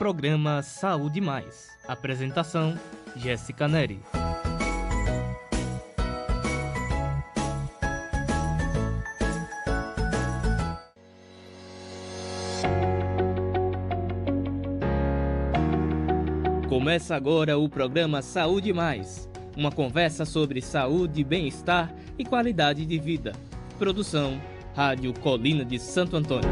Programa Saúde Mais. Apresentação: Jéssica Neri. Começa agora o programa Saúde Mais, uma conversa sobre saúde, bem-estar e qualidade de vida. Produção: Rádio Colina de Santo Antônio.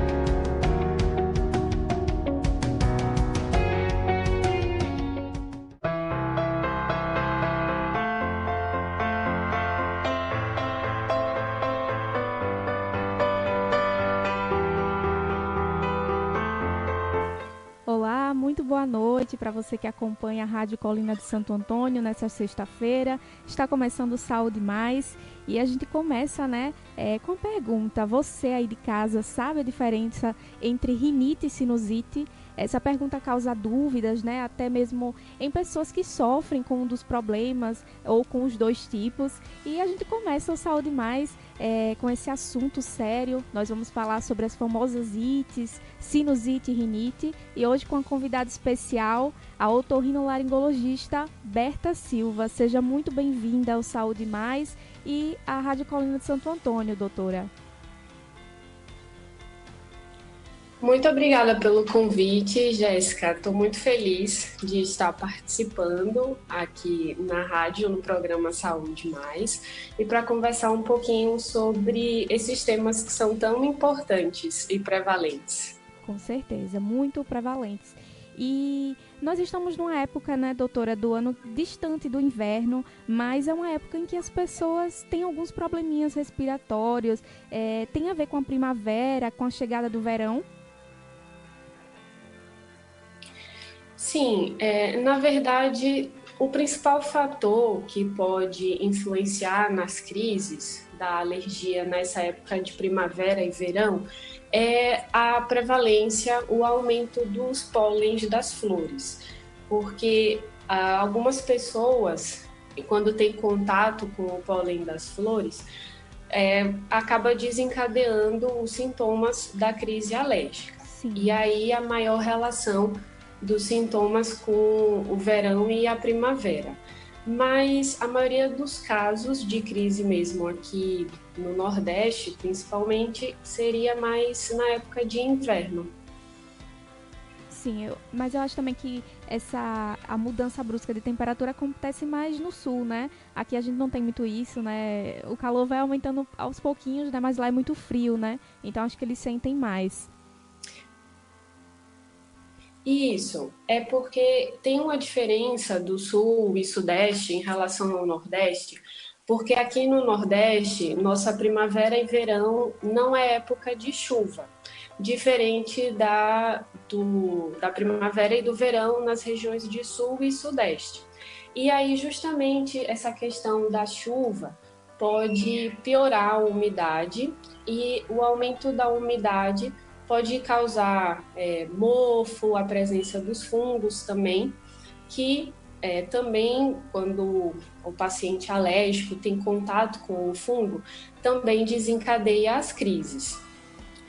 Olá, muito boa noite para você que acompanha a Rádio Colina de Santo Antônio nessa sexta-feira. Está começando o Saúde Mais e a gente começa, com a pergunta: você aí de casa sabe a diferença entre rinite e sinusite? Essa pergunta causa dúvidas, até mesmo em pessoas que sofrem com um dos problemas ou com os dois tipos. E a gente começa o Saúde Mais com esse assunto sério. Nós vamos falar sobre as famosas ites, sinusite e rinite. E hoje com uma convidada especial, a otorrinolaringologista Berta Silva. Seja muito bem-vinda ao Saúde Mais e à Rádio Colina de Santo Antônio, doutora. Muito obrigada pelo convite, Jéssica. Estou muito feliz de estar participando aqui na rádio, no programa Saúde Mais, e para conversar um pouquinho sobre esses temas que são tão importantes e prevalentes. Com certeza, muito prevalentes. E nós estamos numa época, doutora, do ano distante do inverno, mas é uma época em que as pessoas têm alguns probleminhas respiratórios, tem a ver com a primavera, com a chegada do verão? Sim, na verdade, o principal fator que pode influenciar nas crises da alergia nessa época de primavera e verão é a prevalência, o aumento dos pólens das flores, porque algumas pessoas, quando têm contato com o pólen das flores, acaba desencadeando os sintomas da crise alérgica. Sim. E aí a maior relação dos sintomas com o verão e a primavera. Mas a maioria dos casos de crise mesmo aqui no Nordeste, principalmente, seria mais na época de inverno. Sim, mas eu acho também que a mudança brusca de temperatura acontece mais no sul, Aqui a gente não tem muito isso, O calor vai aumentando aos pouquinhos, mas lá é muito frio, Então acho que eles sentem mais. Isso, é porque tem uma diferença do sul e sudeste em relação ao nordeste, porque aqui no nordeste, nossa primavera e verão não é época de chuva, diferente da primavera e do verão nas regiões de sul e sudeste. E aí justamente essa questão da chuva pode piorar a umidade, e o aumento da umidade pode causar mofo, a presença dos fungos também, que também, quando o paciente alérgico tem contato com o fungo, também desencadeia as crises.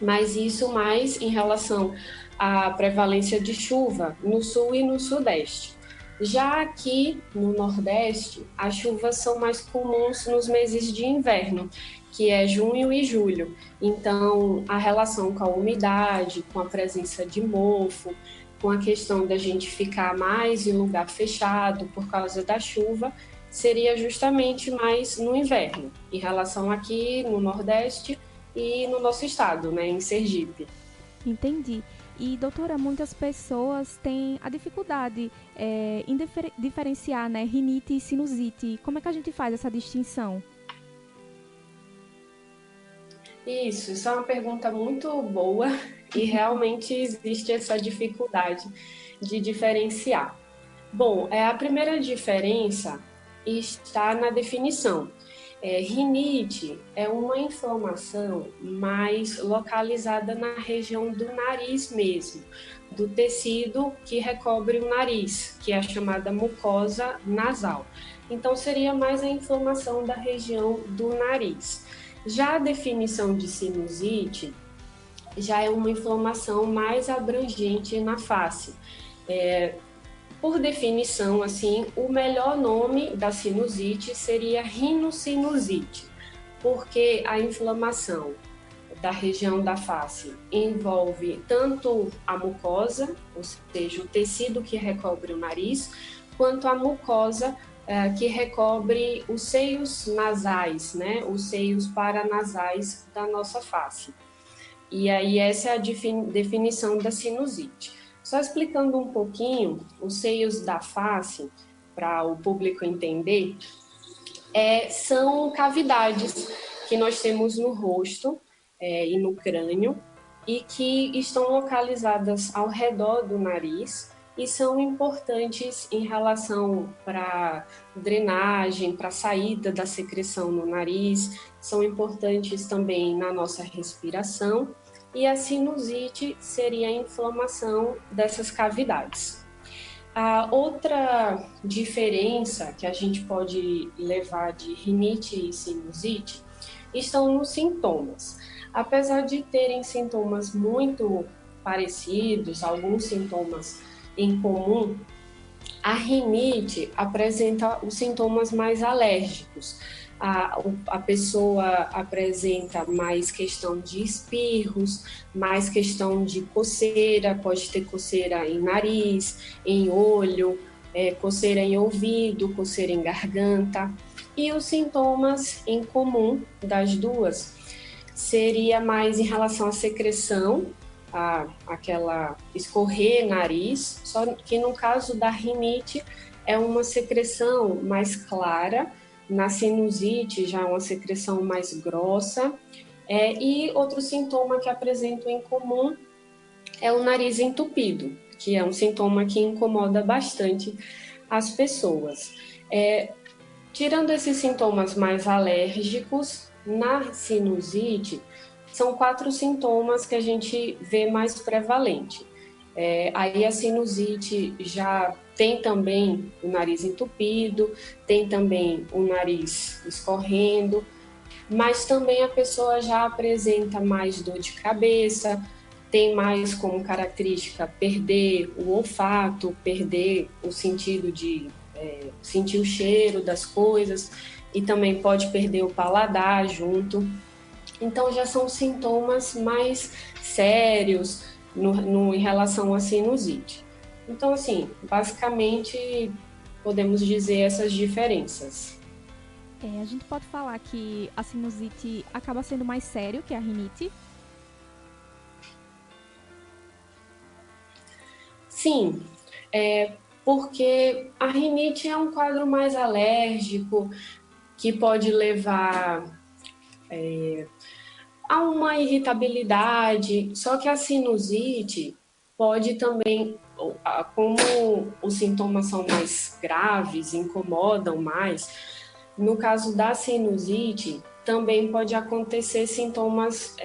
Mas isso mais em relação à prevalência de chuva no sul e no sudeste. Já aqui no Nordeste, as chuvas são mais comuns nos meses de inverno, que é junho e julho. Então, a relação com a umidade, com a presença de mofo, com a questão da gente ficar mais em lugar fechado por causa da chuva, seria justamente mais no inverno, em relação aqui no Nordeste e no nosso estado, em Sergipe. Entendi. E, doutora, muitas pessoas têm a dificuldade em diferenciar rinite e sinusite. Como é que a gente faz essa distinção? Isso é uma pergunta muito boa e realmente existe essa dificuldade de diferenciar. Bom, a primeira diferença está na definição. Rinite é uma inflamação mais localizada na região do nariz mesmo, do tecido que recobre o nariz, que é a chamada mucosa nasal. Então, seria mais a inflamação da região do nariz. Já a definição de sinusite já é uma inflamação mais abrangente na face. Por definição, assim, o melhor nome da sinusite seria rinocinusite, porque a inflamação da região da face envolve tanto a mucosa, ou seja, o tecido que recobre o nariz, quanto a mucosa que recobre os seios nasais, né? Os seios paranasais da nossa face. E aí essa é a definição da sinusite. Só explicando um pouquinho, os seios da face, para o público entender, são cavidades que nós temos no rosto e no crânio e que estão localizadas ao redor do nariz e são importantes em relação para drenagem, para saída da secreção no nariz, são importantes também na nossa respiração, e a sinusite seria a inflamação dessas cavidades. A outra diferença que a gente pode levar de rinite e sinusite estão nos sintomas. Apesar de terem sintomas muito parecidos, alguns sintomas em comum, a rinite apresenta os sintomas mais alérgicos. A pessoa apresenta mais questão de espirros, mais questão de coceira, pode ter coceira em nariz, em olho, coceira em ouvido, coceira em garganta. E os sintomas em comum das duas seria mais em relação à secreção, aquela escorrer nariz, só que no caso da rinite é uma secreção mais clara, na sinusite já é uma secreção mais grossa, e outro sintoma que apresentam em comum é o nariz entupido, que é um sintoma que incomoda bastante as pessoas. Tirando esses sintomas mais alérgicos, na sinusite, são 4 sintomas que a gente vê mais prevalente. Aí a sinusite já tem também o nariz entupido, tem também o nariz escorrendo, mas também a pessoa já apresenta mais dor de cabeça, tem mais como característica perder o olfato, perder o sentido de sentir o cheiro das coisas, e também pode perder o paladar junto. Então já são sintomas mais sérios em relação à sinusite. Então, assim, basicamente podemos dizer essas diferenças. A gente pode falar que a sinusite acaba sendo mais sério que a rinite? Sim, porque a rinite é um quadro mais alérgico, que pode levar a uma irritabilidade, só que a sinusite pode também, como os sintomas são mais graves, incomodam mais, no caso da sinusite, também pode acontecer sintomas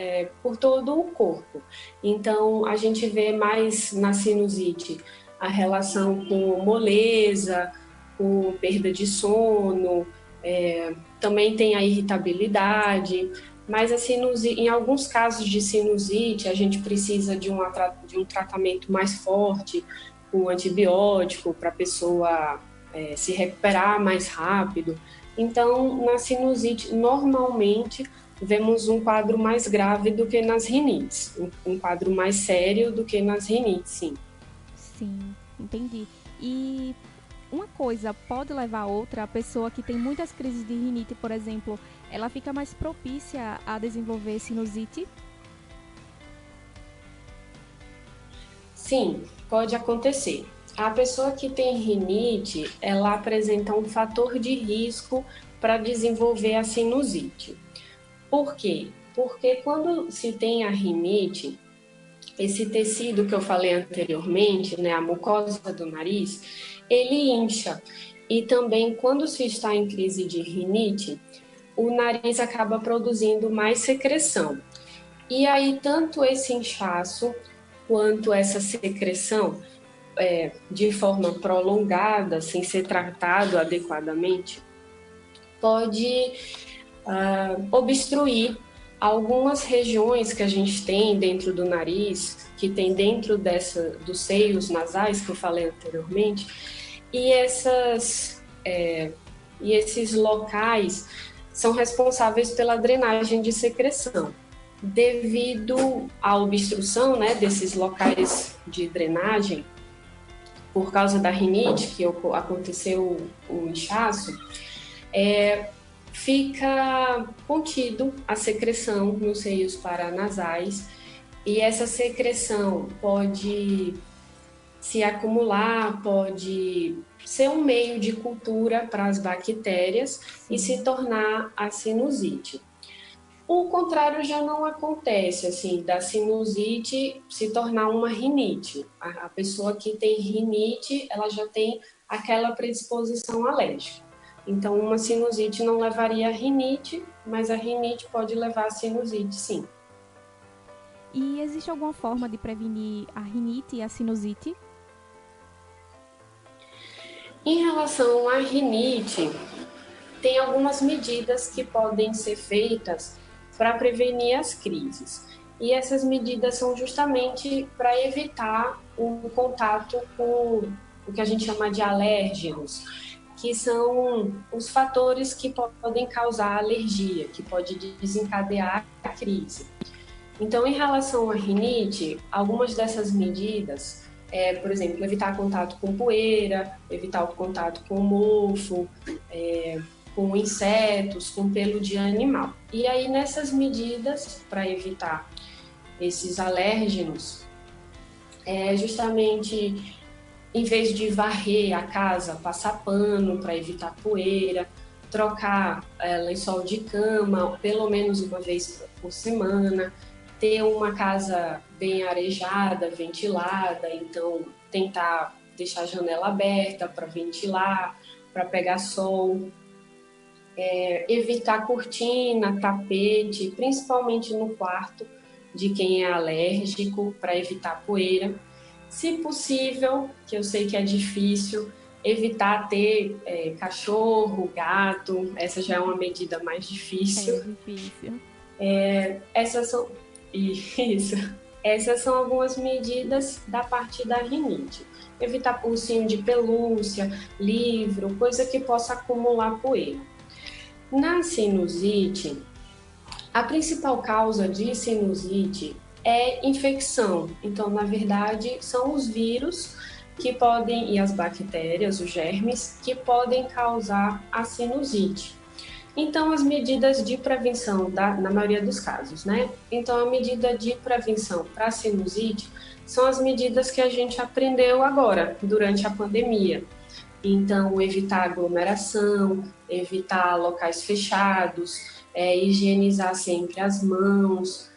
por todo o corpo. Então, a gente vê mais na sinusite a relação com moleza, com perda de sono, também tem a irritabilidade, mas a sinusite, em alguns casos de sinusite, a gente precisa de um tratamento mais forte, com antibiótico, para a pessoa se recuperar mais rápido. Então, na sinusite, normalmente, vemos um quadro mais grave do que nas rinites, um quadro mais sério do que nas rinites, sim. Sim, entendi. E uma coisa pode levar a outra. A pessoa que tem muitas crises de rinite, por exemplo, ela fica mais propícia a desenvolver sinusite? Sim, pode acontecer. A pessoa que tem rinite, ela apresenta um fator de risco para desenvolver a sinusite. Por quê? Porque quando se tem a rinite, esse tecido que eu falei anteriormente, né, a mucosa do nariz, ele incha. E também, quando se está em crise de rinite, o nariz acaba produzindo mais secreção. E aí, tanto esse inchaço quanto essa secreção, de forma prolongada, sem ser tratado adequadamente, pode obstruir algumas regiões que a gente tem dentro do nariz, que tem dentro dos seios nasais que eu falei anteriormente, e esses locais são responsáveis pela drenagem de secreção. Devido à obstrução, né, desses locais de drenagem, por causa da rinite, que aconteceu o inchaço, fica contido a secreção nos seios paranasais, e essa secreção pode se acumular, pode ser um meio de cultura para as bactérias e se tornar a sinusite. O contrário já não acontece, assim, da sinusite se tornar uma rinite. A pessoa que tem rinite, ela já tem aquela predisposição alérgica. Então, uma sinusite não levaria a rinite, mas a rinite pode levar a sinusite, sim. E existe alguma forma de prevenir a rinite e a sinusite? Em relação à rinite, tem algumas medidas que podem ser feitas para prevenir as crises. E essas medidas são justamente para evitar o contato com o que a gente chama de alérgenos, que são os fatores que podem causar alergia, que pode desencadear a crise. Então, em relação à rinite, algumas dessas medidas, por exemplo, evitar contato com poeira, evitar o contato com mofo, com insetos, com pelo de animal. E aí, nessas medidas, para evitar esses alérgenos, justamente, em vez de varrer a casa, passar pano para evitar poeira, trocar lençol de cama pelo menos uma vez por semana, ter uma casa bem arejada, ventilada, então tentar deixar a janela aberta para ventilar, para pegar sol, evitar cortina, tapete, principalmente no quarto de quem é alérgico, para evitar poeira. Se possível, que eu sei que é difícil, evitar ter cachorro, gato, essa já é uma medida mais difícil. É difícil. Essas são algumas medidas da parte da rinite. Evitar ursinho de pelúcia, livro, coisa que possa acumular poeira. Na sinusite, a principal causa de sinusite é infecção. Então, na verdade, são os vírus que podem, e as bactérias, os germes, que podem causar a sinusite. Então, as medidas de prevenção, na maioria dos casos, né? Então, a medida de prevenção para a sinusite são as medidas que a gente aprendeu agora, durante a pandemia. Então, evitar aglomeração, evitar locais fechados, higienizar sempre as mãos,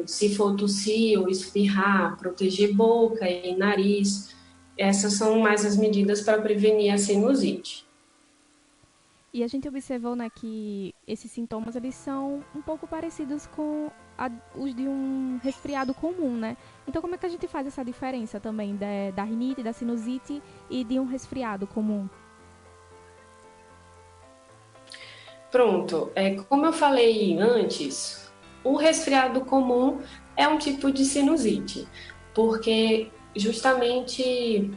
se for tossir ou espirrar, proteger boca e nariz. Essas são mais as medidas para prevenir a sinusite. E a gente observou, né, que esses sintomas eles são um pouco parecidos com os de um resfriado comum, né? Então, como é que a gente faz essa diferença também da rinite, da sinusite e de um resfriado comum? Pronto. Como eu falei antes, o resfriado comum é um tipo de sinusite, porque justamente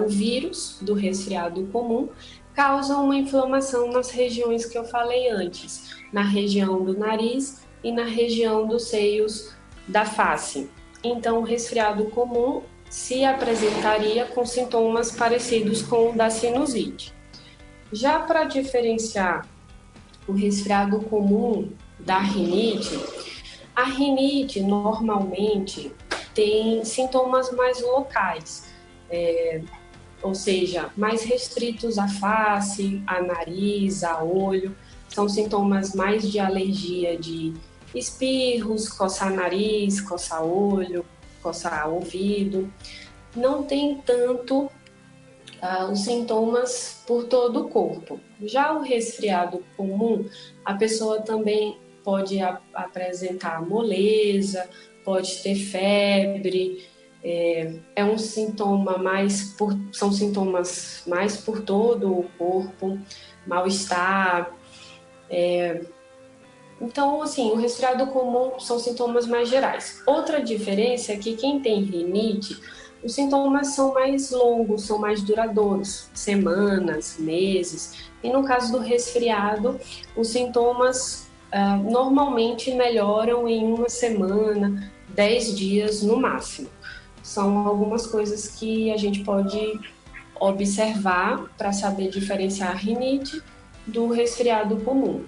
o vírus do resfriado comum causa uma inflamação nas regiões que eu falei antes, na região do nariz e na região dos seios da face. Então, o resfriado comum se apresentaria com sintomas parecidos com o da sinusite. Já para diferenciar o resfriado comum da rinite, a rinite normalmente tem sintomas mais locais, ou seja, mais restritos à face, a nariz, a olho. São sintomas mais de alergia de espirros, coçar nariz, coçar olho, coçar ouvido. Não tem tanto os sintomas por todo o corpo. Já o resfriado comum, a pessoa também pode apresentar moleza, pode ter febre, um sintoma são sintomas mais por todo o corpo, mal-estar, Então, assim, o resfriado comum são sintomas mais gerais. Outra diferença é que quem tem rinite, os sintomas são mais longos, são mais duradouros, semanas, meses. E no caso do resfriado, os sintomas normalmente melhoram em uma semana, 10 dias no máximo. São algumas coisas que a gente pode observar para saber diferenciar a rinite do resfriado comum.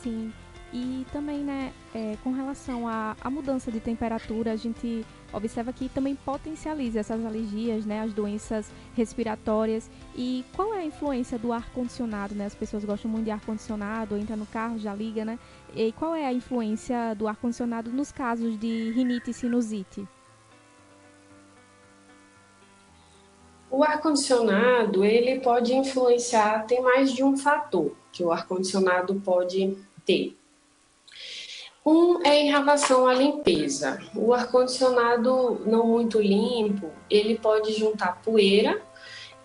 Sim, e também, né, com relação à mudança de temperatura, a gente observa que também potencializa essas alergias, né, as doenças respiratórias. E qual é a influência do ar-condicionado, né? As pessoas gostam muito de ar-condicionado, entra no carro, já liga, né? E qual é a influência do ar-condicionado nos casos de rinite e sinusite? O ar-condicionado, ele pode influenciar, tem mais de um fator que o ar-condicionado pode ter. Um é em relação à limpeza. O ar-condicionado não muito limpo, ele pode juntar poeira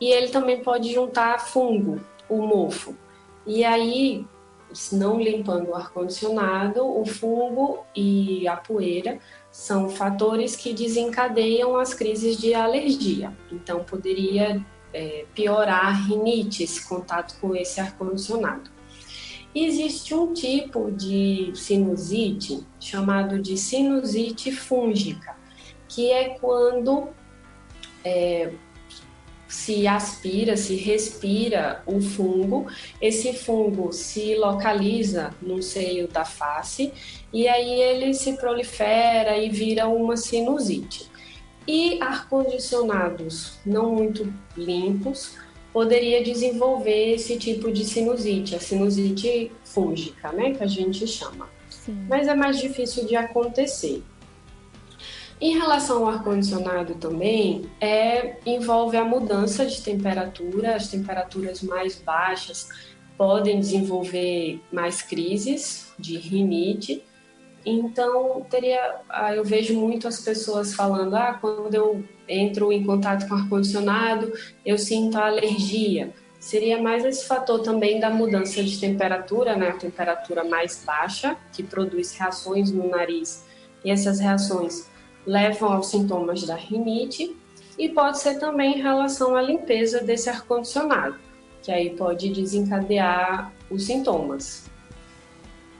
e ele também pode juntar fungo, o mofo. E aí, não limpando o ar-condicionado, o fungo e a poeira são fatores que desencadeiam as crises de alergia. Então, poderia piorar a rinite, esse contato com esse ar-condicionado. Existe um tipo de sinusite chamado de sinusite fúngica, que é quando se aspira, se respira o fungo, esse fungo se localiza no seio da face e aí ele se prolifera e vira uma sinusite. E ar-condicionados não muito limpos poderia desenvolver esse tipo de sinusite, a sinusite fúngica, né, que a gente chama. Sim. Mas é mais difícil de acontecer. Em relação ao ar-condicionado também, envolve a mudança de temperatura, as temperaturas mais baixas podem desenvolver mais crises de rinite. Então, eu vejo muito as pessoas falando, quando eu entro em contato com ar-condicionado, eu sinto a alergia. Seria mais esse fator também da mudança de temperatura, né? A temperatura mais baixa, que produz reações no nariz, e essas reações levam aos sintomas da rinite, e pode ser também em relação à limpeza desse ar-condicionado, que aí pode desencadear os sintomas.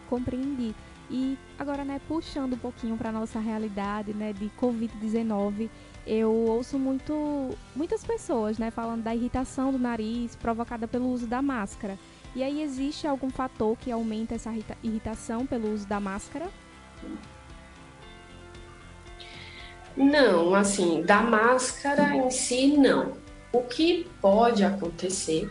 Compreendi. E agora, né, puxando um pouquinho para nossa realidade, né, de Covid-19, eu ouço muitas pessoas, né, falando da irritação do nariz provocada pelo uso da máscara. E aí existe algum fator que aumenta essa irritação pelo uso da máscara? Não, assim, da máscara em si, não. O que pode acontecer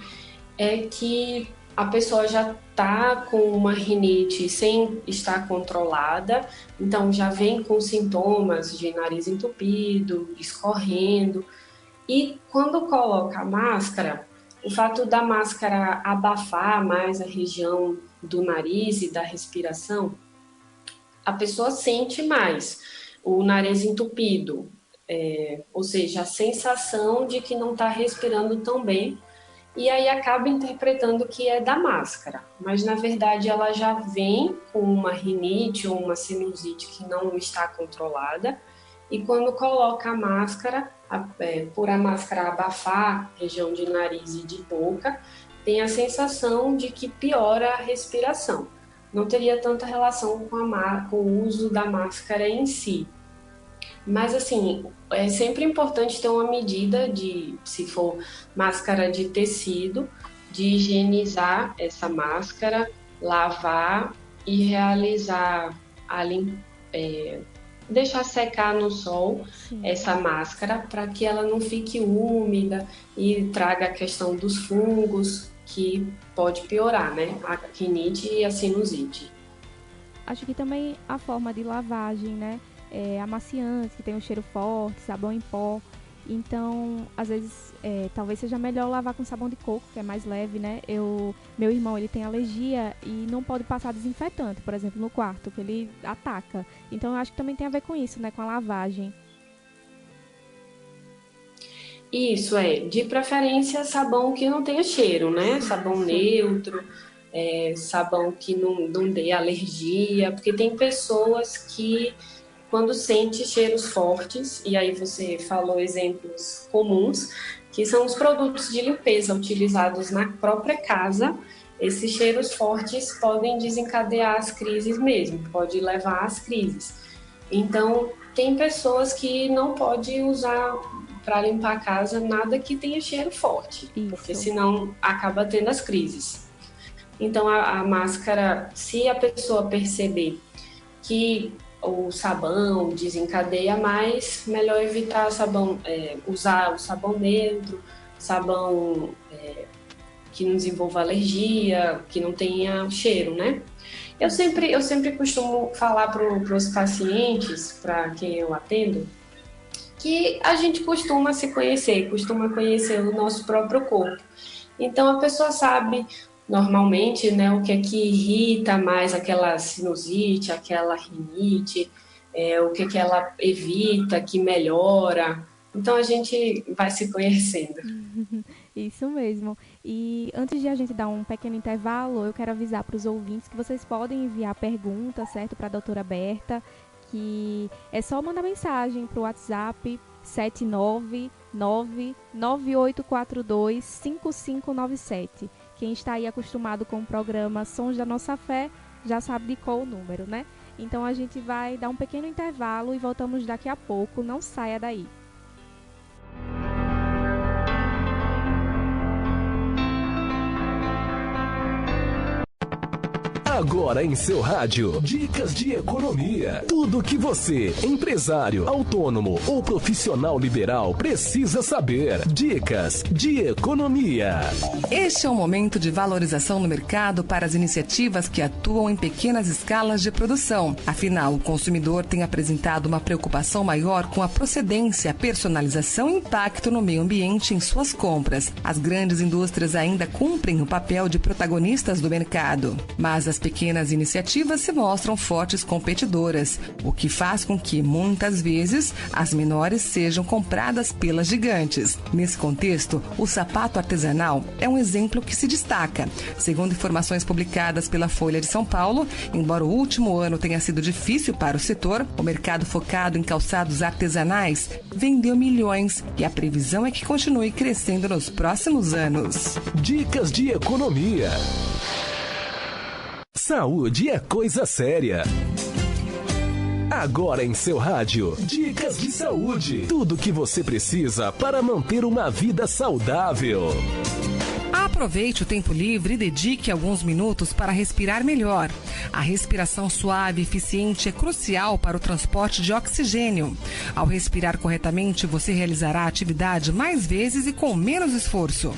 é que a pessoa já está com uma rinite sem estar controlada, então já vem com sintomas de nariz entupido, escorrendo, e quando coloca a máscara, o fato da máscara abafar mais a região do nariz e da respiração, a pessoa sente mais o nariz entupido, ou seja, a sensação de que não está respirando tão bem, e aí acaba interpretando que é da máscara, mas na verdade ela já vem com uma rinite ou uma sinusite que não está controlada, e quando coloca a máscara, por a máscara abafar região de nariz e de boca, tem a sensação de que piora a respiração. Não teria tanta relação com o uso da máscara em si. Mas, assim, é sempre importante ter uma medida de, se for máscara de tecido, de higienizar essa máscara, lavar e realizar deixar secar no sol. Sim. Essa máscara para que ela não fique úmida e traga a questão dos fungos, que pode piorar, né? A rinite e a sinusite. Acho que também a forma de lavagem, né? Amaciante, que tem um cheiro forte, sabão em pó. Então, às vezes, talvez seja melhor lavar com sabão de coco, que é mais leve, né? Meu irmão, ele tem alergia e não pode passar desinfetante, por exemplo, no quarto, que ele ataca. Então, eu acho que também tem a ver com isso, né? Com a lavagem. Isso, de preferência sabão que não tenha cheiro, né? Sabão neutro, sabão que não dê alergia, porque tem pessoas que, quando sente cheiros fortes, e aí você falou exemplos comuns, que são os produtos de limpeza utilizados na própria casa, esses cheiros fortes podem desencadear as crises mesmo, pode levar às crises. Então, tem pessoas que não podem usar para limpar a casa nada que tenha cheiro forte, porque senão acaba tendo as crises. Então, a máscara, se a pessoa perceber que o sabão desencadeia mais, melhor evitar usar o sabão neutro, sabão que não desenvolva alergia, que não tenha cheiro, né? Eu sempre costumo falar para os pacientes, para quem eu atendo, que a gente costuma se conhecer, costuma conhecer o nosso próprio corpo. Então, a pessoa sabe normalmente, né, o que é que irrita mais aquela sinusite, aquela rinite, o que é que ela evita, que melhora. Então, a gente vai se conhecendo. Isso mesmo. E antes de a gente dar um pequeno intervalo, eu quero avisar para os ouvintes que vocês podem enviar perguntas, certo, para a doutora Berta, que é só mandar mensagem para o WhatsApp 799-9842-5597. Quem está aí acostumado com o programa Sons da Nossa Fé já sabe de qual o número, né? Então a gente vai dar um pequeno intervalo e voltamos daqui a pouco. Não saia daí. Agora em seu rádio, dicas de economia. Tudo que você, empresário, autônomo ou profissional liberal, precisa saber. Dicas de economia. Este é o momento de valorização no mercado para as iniciativas que atuam em pequenas escalas de produção. Afinal, o consumidor tem apresentado uma preocupação maior com a procedência, personalização e impacto no meio ambiente em suas compras. As grandes indústrias ainda cumprem o papel de protagonistas do mercado, mas as pequenas iniciativas se mostram fortes competidoras, o que faz com que, muitas vezes, as menores sejam compradas pelas gigantes. Nesse contexto, o sapato artesanal é um exemplo que se destaca. Segundo informações publicadas pela Folha de São Paulo, embora o último ano tenha sido difícil para o setor, o mercado focado em calçados artesanais vendeu milhões e a previsão é que continue crescendo nos próximos anos. Dicas de economia. Saúde é coisa séria. Agora em seu rádio, dicas de saúde. Tudo o que você precisa para manter uma vida saudável. Aproveite o tempo livre e dedique alguns minutos para respirar melhor. A respiração suave e eficiente é crucial para o transporte de oxigênio. Ao respirar corretamente, você realizará a atividade mais vezes e com menos esforço.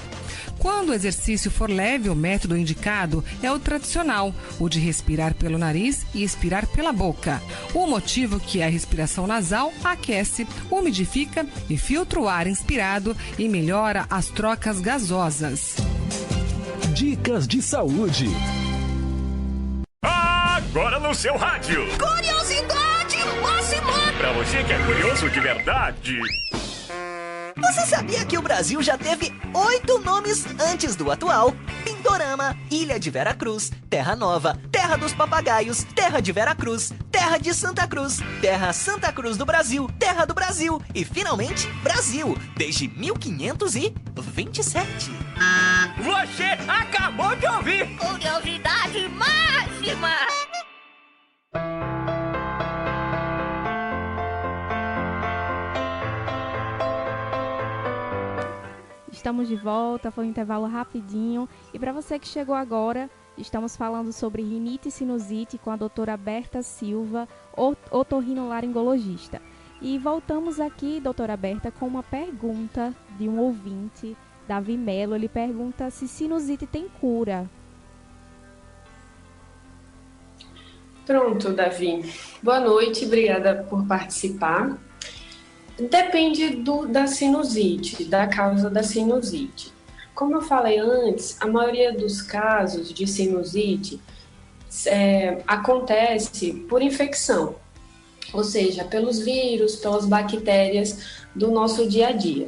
Quando o exercício for leve, o método indicado é o tradicional, o de respirar pelo nariz e expirar pela boca. O motivo que a respiração nasal aquece, umidifica e filtra o ar inspirado e melhora as trocas gasosas. Dicas de saúde. Agora no seu rádio. Curiosidade máxima! Pra você que é curioso de verdade. Você sabia que o Brasil já teve 8 nomes antes do atual? Pindorama, Ilha de Veracruz, Terra Nova, Terra dos Papagaios, Terra de Veracruz, Terra de Santa Cruz, Terra Santa Cruz do Brasil, Terra do Brasil e, finalmente, Brasil, desde 1527. Você acabou de ouvir! Curiosidade máxima! Estamos de volta, foi um intervalo rapidinho. E para você que chegou agora, estamos falando sobre rinite e sinusite com a doutora Berta Silva, otorrinolaringologista. E voltamos aqui, doutora Berta, com uma pergunta de um ouvinte, Davi Melo. Ele pergunta se sinusite tem cura. Pronto, Davi. Boa noite, obrigada por participar. Depende da sinusite, da causa da sinusite. Como eu falei antes, a maioria dos casos de sinusite acontece por infecção, ou seja, pelos vírus, pelas bactérias do nosso dia a dia.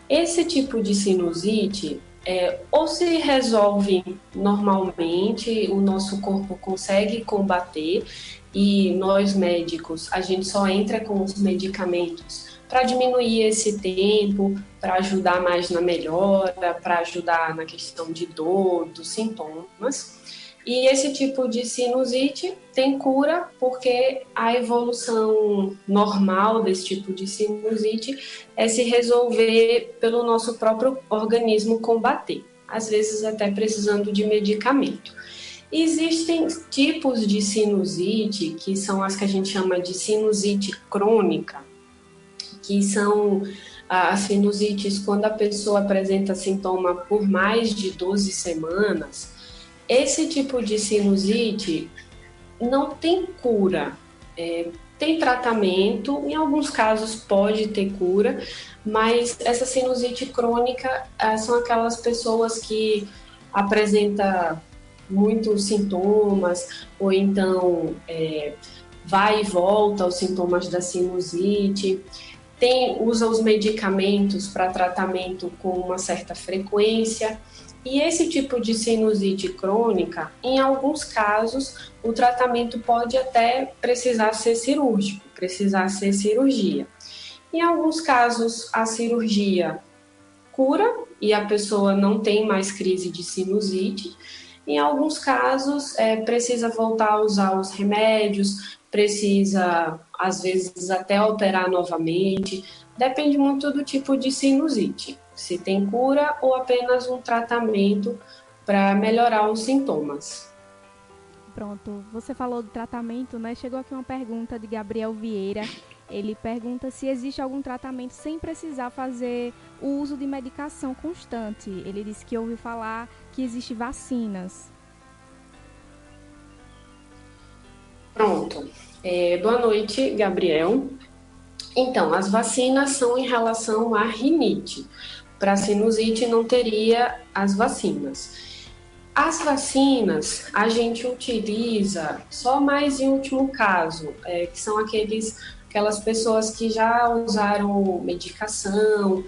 Esse tipo de sinusite ou se resolve normalmente, o nosso corpo consegue combater e nós médicos, a gente só entra com os medicamentos para diminuir esse tempo, para ajudar mais na melhora, para ajudar na questão de dor, dos sintomas. E esse tipo de sinusite tem cura porque a evolução normal desse tipo de sinusite é se resolver pelo nosso próprio organismo combater, às vezes até precisando de medicamento. Existem tipos de sinusite, que são as que a gente chama de sinusite crônica, que são as sinusites quando a pessoa apresenta sintoma por mais de 12 semanas. Esse tipo de sinusite não tem cura, tem tratamento, em alguns casos pode ter cura, mas essa sinusite crônica são aquelas pessoas que apresentam muitos sintomas, ou então vai e volta os sintomas da sinusite, usa os medicamentos para tratamento com uma certa frequência. E esse tipo de sinusite crônica, em alguns casos, o tratamento pode até precisar ser cirúrgico, precisar ser cirurgia. Em alguns casos, a cirurgia cura e a pessoa não tem mais crise de sinusite. Em alguns casos, precisa voltar a usar os remédios, precisa, às vezes, até operar novamente. Depende muito do tipo de sinusite, se tem cura ou apenas um tratamento para melhorar os sintomas. Pronto, você falou do tratamento, né? Chegou aqui uma pergunta de Gabriel Vieira. Ele pergunta se existe algum tratamento sem precisar fazer o uso de medicação constante. Ele disse que ouviu falar que existe vacinas. Pronto. Boa noite, Gabriel. Então, as vacinas são em relação à rinite. Para sinusite não teria as vacinas. As vacinas a gente utiliza só mais em último caso, que são aquelas pessoas que já usaram medicação,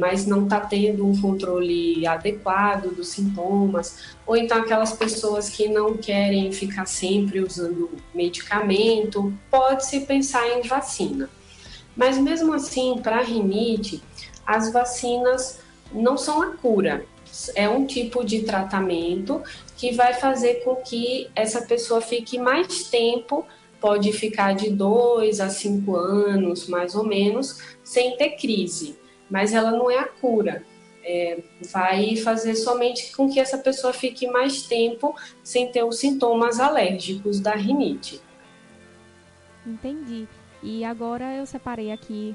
mas não está tendo um controle adequado dos sintomas, ou então aquelas pessoas que não querem ficar sempre usando medicamento, pode-se pensar em vacina. Mas mesmo assim, para a rinite, as vacinas não são a cura. É um tipo de tratamento que vai fazer com que essa pessoa fique mais tempo, pode ficar de 2 a 5 anos, mais ou menos, sem ter crise. Mas ela não é a cura. Vai fazer somente com que essa pessoa fique mais tempo sem ter os sintomas alérgicos da rinite. Entendi. E agora eu separei aqui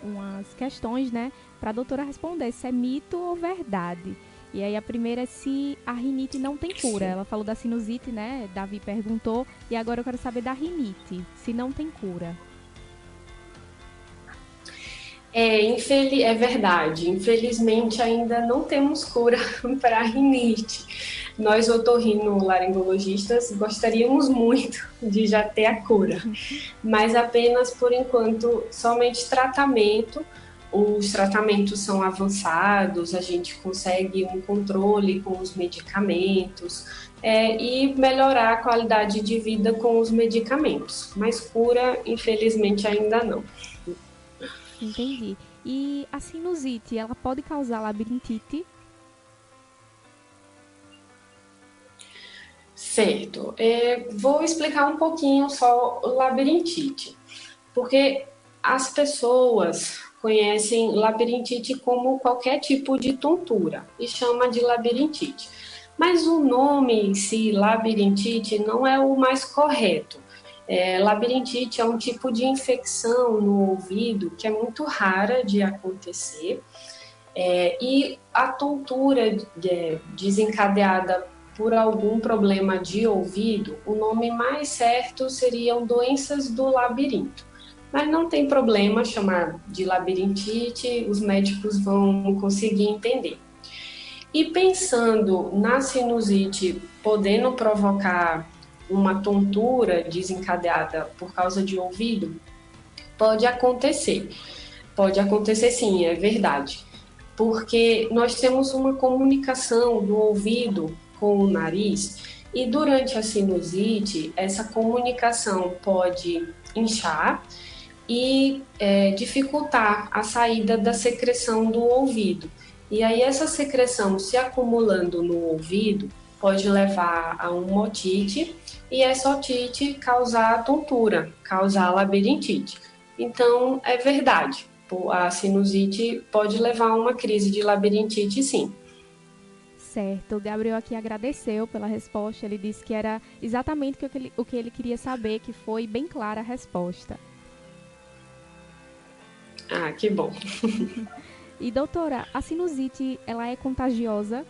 umas questões, né, para a doutora responder se é mito ou verdade. E aí a primeira é se a rinite não tem cura. Ela falou da sinusite, né, Davi perguntou, e agora eu quero saber da rinite, se não tem cura. É verdade. Infelizmente ainda não temos cura para a rinite. Nós, otorrinolaringologistas, gostaríamos muito de já ter a cura, mas apenas por enquanto somente tratamento. Os tratamentos são avançados, a gente consegue um controle com os medicamentos e melhorar a qualidade de vida com os medicamentos, mas cura, infelizmente, ainda não. Entendi. E a sinusite, ela pode causar labirintite? Certo. Vou explicar um pouquinho só o labirintite, porque as pessoas conhecem labirintite como qualquer tipo de tontura e chama de labirintite. Mas o nome em si, labirintite, não é o mais correto. Labirintite é um tipo de infecção no ouvido que é muito rara de acontecer e a tontura desencadeada por algum problema de ouvido, o nome mais certo seriam doenças do labirinto. Mas não tem problema chamar de labirintite, os médicos vão conseguir entender. E pensando na sinusite podendo provocar uma tontura desencadeada por causa de ouvido, pode acontecer. Pode acontecer sim, é verdade. porque nós temos uma comunicação do ouvido com o nariz e durante a sinusite, essa comunicação pode inchar e dificultar a saída da secreção do ouvido. E aí essa secreção se acumulando no ouvido pode levar a uma otite e essa otite causar tontura, causar labirintite. Então, é verdade, a sinusite pode levar a uma crise de labirintite, sim. Certo, o Gabriel aqui agradeceu pela resposta, ele disse que era exatamente o que ele queria saber, que foi bem clara a resposta. Ah, que bom. E doutora, a sinusite, ela é contagiosa?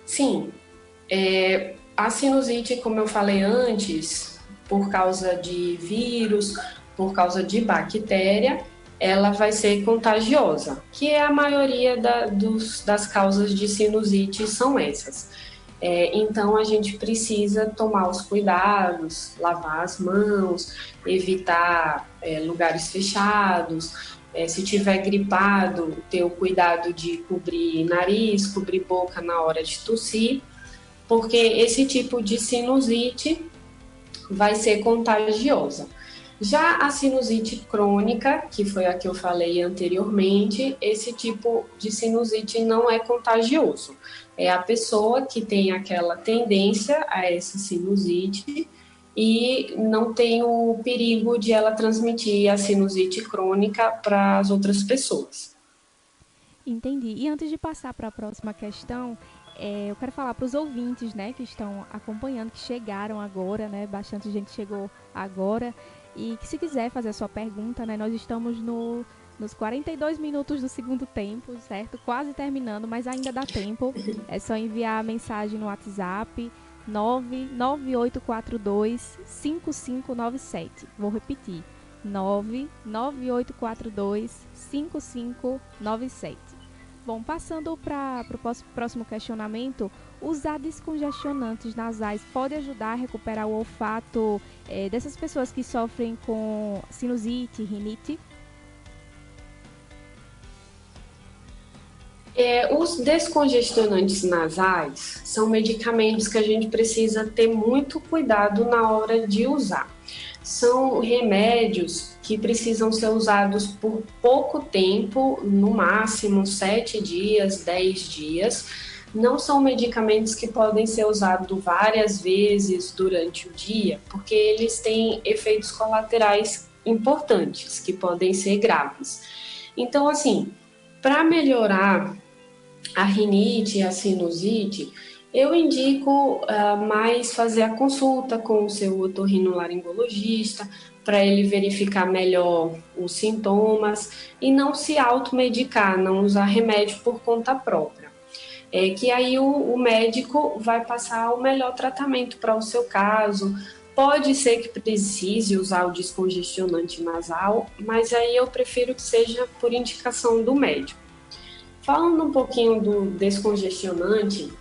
Sim, a sinusite, como eu falei antes, por causa de vírus, por causa de bactéria, ela vai ser contagiosa, que é a maioria das causas de sinusite são essas. Então, a gente precisa tomar os cuidados, lavar as mãos, evitar lugares fechados. Se tiver gripado, ter o cuidado de cobrir nariz, cobrir boca na hora de tossir, porque esse tipo de sinusite vai ser contagiosa. Já a sinusite crônica, que foi a que eu falei anteriormente, esse tipo de sinusite não é contagioso. É a pessoa que tem aquela tendência a essa sinusite e não tem o perigo de ela transmitir a sinusite crônica para as outras pessoas. Entendi. E antes de passar para a próxima questão, eu quero falar para os ouvintes, né, que estão acompanhando, que chegaram agora, né, bastante gente chegou agora, e que se quiser fazer a sua pergunta, né, nós estamos nos 42 minutos do segundo tempo, certo? Quase terminando, mas ainda dá tempo. É só enviar a mensagem no WhatsApp 99842-5597. Vou repetir, 99842-5597. Bom, passando para o próximo questionamento, usar descongestionantes nasais pode ajudar a recuperar o olfato dessas pessoas que sofrem com sinusite, rinite? Os descongestionantes nasais são medicamentos que a gente precisa ter muito cuidado na hora de usar. São remédios que precisam ser usados por pouco tempo, no máximo 7 dias, 10 dias. Não são medicamentos que podem ser usados várias vezes durante o dia, porque eles têm efeitos colaterais importantes, que podem ser graves. Então, assim, para melhorar a rinite e a sinusite, eu indico mais fazer a consulta com o seu otorrinolaringologista para ele verificar melhor os sintomas e não se automedicar, não usar remédio por conta própria. Que aí o médico vai passar o melhor tratamento para o seu caso. Pode ser que precise usar o descongestionante nasal, mas aí eu prefiro que seja por indicação do médico. Falando um pouquinho do descongestionante,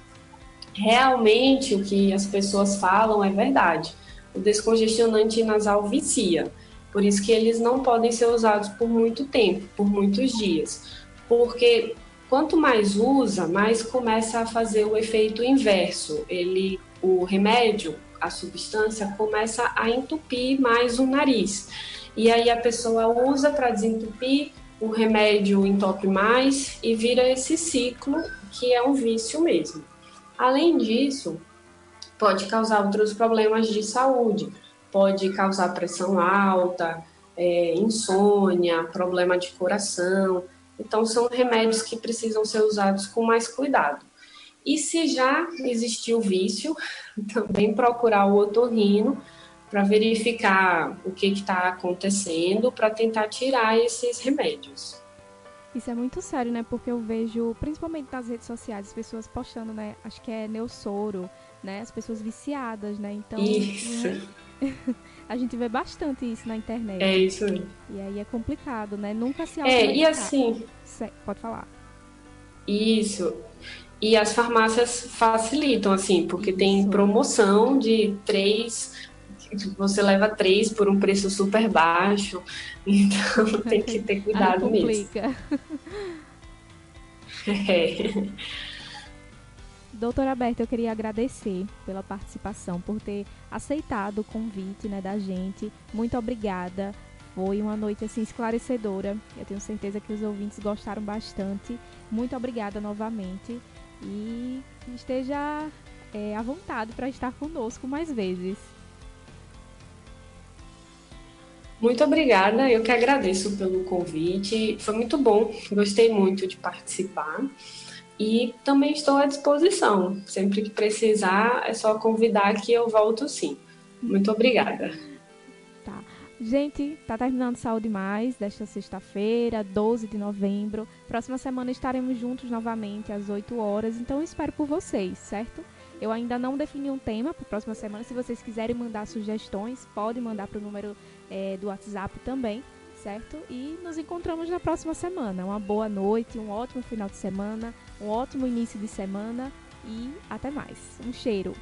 realmente o que as pessoas falam é verdade. O descongestionante nasal vicia, por isso que eles não podem ser usados por muito tempo, por muitos dias, porque quanto mais usa, mais começa a fazer o efeito inverso. O remédio, a substância, começa a entupir mais o nariz. E aí a pessoa usa para desentupir, o remédio entope mais e vira esse ciclo que é um vício mesmo. Além disso, pode causar outros problemas de saúde, pode causar pressão alta, insônia, problema de coração. Então, são remédios que precisam ser usados com mais cuidado. E se já existiu vício, também procurar o otorrino para verificar o que está acontecendo, para tentar tirar esses remédios. Isso é muito sério, né? Porque eu vejo, principalmente nas redes sociais, as pessoas postando, né? Acho que é Neossoro, né? As pessoas viciadas, né? Então, isso. A gente vê bastante isso na internet. É isso. E aí é complicado, né? Nunca se automedicar. E assim... Pode falar. Isso. E as farmácias facilitam, assim, porque tem promoção de 3 você leva 3 por um preço super baixo, então tem que ter cuidado mesmo. É. Doutora Berta, eu queria agradecer pela participação, por ter aceitado o convite, né, da gente. Muito obrigada. Foi uma noite assim, esclarecedora. Eu tenho certeza que os ouvintes gostaram bastante. Muito obrigada novamente. E esteja à vontade para estar conosco mais vezes. Muito obrigada, eu que agradeço pelo convite. Foi muito bom, gostei muito de participar. E também estou à disposição. Sempre que precisar, é só convidar que eu volto sim. Muito obrigada. Tá. Gente, tá terminando Saúde Mais desta sexta-feira, 12 de novembro. Próxima semana estaremos juntos novamente às 8 horas. Então eu espero por vocês, certo? Eu ainda não defini um tema para a próxima semana. Se vocês quiserem mandar sugestões, podem mandar para o número do WhatsApp também, certo? E nos encontramos na próxima semana. Uma boa noite, um ótimo final de semana, um ótimo início de semana e até mais. Um cheiro!